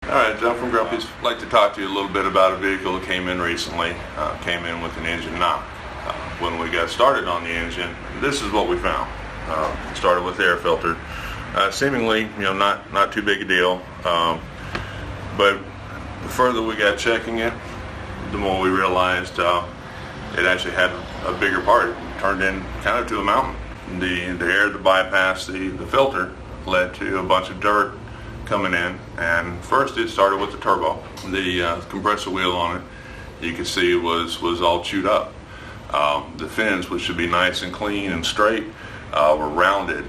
All right, John from Grumpy's. I'd like to talk to you a little bit about a vehicle that came in recently. Came in with an engine knock. When we got started on the engine, this is what we found. Started with air filter. Seemingly, not too big a deal. But the further we got checking it, the more we realized it actually had a bigger part. It turned in kind of to a mountain. The air that bypassed the filter led to a bunch of dirt coming in, and first it started with the turbo. The compressor wheel on it, you can see was all chewed up. The fins, which should be nice and clean and straight, were rounded,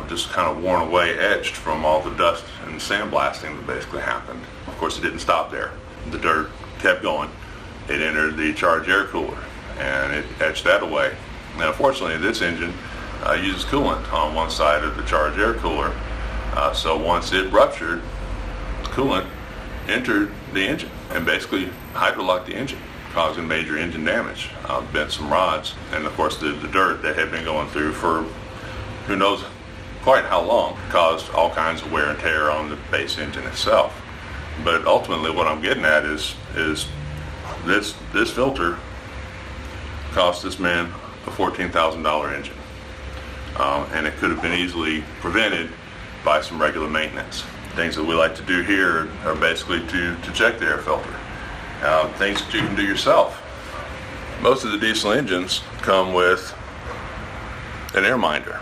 just kind of worn away, etched from all the dust and sandblasting that basically happened. Of course, it didn't stop there. The dirt kept going. It entered the charged air cooler, and it etched that away. Now, fortunately, this engine uses coolant on one side of the charged air cooler. So once it ruptured, coolant entered the engine and basically hydrolocked the engine, causing major engine damage. Bent some rods, and of course the dirt that had been going through for who knows quite how long caused all kinds of wear and tear on the base engine itself. But ultimately what I'm getting at is this filter cost this man a $14,000 engine. And it could have been easily prevented by some regular maintenance. Things that we like to do here are basically to check the air filter. Things that you can do yourself. Most of the diesel engines come with an air minder.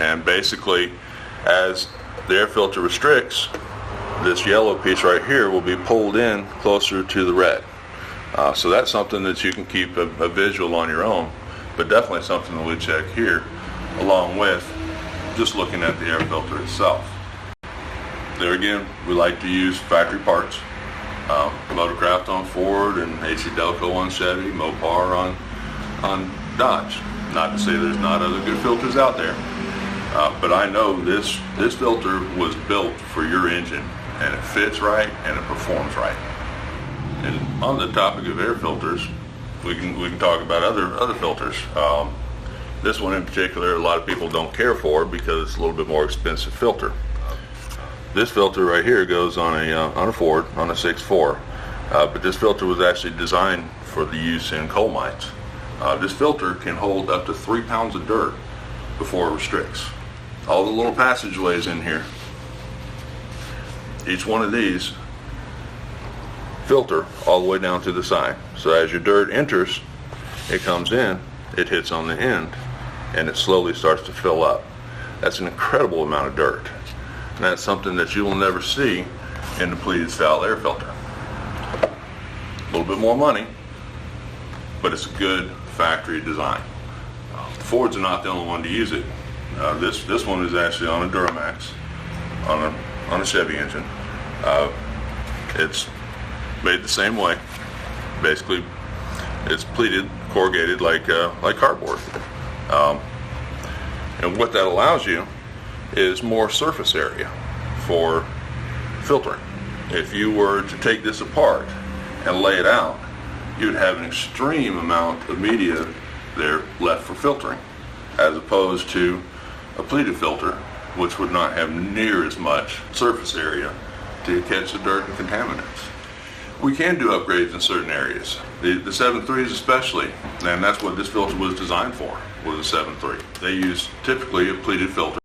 And basically, as the air filter restricts, this yellow piece right here will be pulled in closer to the red. So that's something that you can keep a visual on your own, but definitely something that we check here, along with just looking at the air filter itself. There again, we like to use factory parts. Motorcraft on Ford and AC Delco on Chevy, Mopar on Dodge. Not to say there's not other good filters out there, but I know this filter was built for your engine, and it fits right and it performs right. And on the topic of air filters, we can talk about other filters. This one in particular, a lot of people don't care for because it's a little bit more expensive filter. This filter right here goes on a Ford, on a 6.4, but this filter was actually designed for the use in coal mines. This filter can hold up to 3 pounds of dirt before it restricts. All the little passageways in here, each one of these filter all the way down to the side. So as your dirt enters, it comes in, it hits on the end, and it slowly starts to fill up. That's an incredible amount of dirt. And that's something that you will never see in the pleated style air filter. A little bit more money, but it's a good factory design. Fords are not the only one to use it. This one is actually on a Duramax, on a Chevy engine. It's made the same way. Basically, it's pleated, corrugated like cardboard. And what that allows you is more surface area for filtering. If you were to take this apart and lay it out, you'd have an extreme amount of media there left for filtering, as opposed to a pleated filter, which would not have near as much surface area to catch the dirt and contaminants. We can do upgrades in certain areas. The 7.3s especially, and that's what this filter was designed for, was a 7.3. They use typically a pleated filter,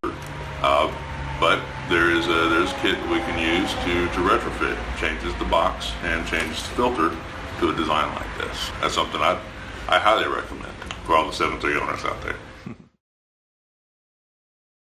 but there's a kit that we can use to retrofit. Changes the box and changes the filter to a design like this. That's something I highly recommend for all the 7.3 owners out there.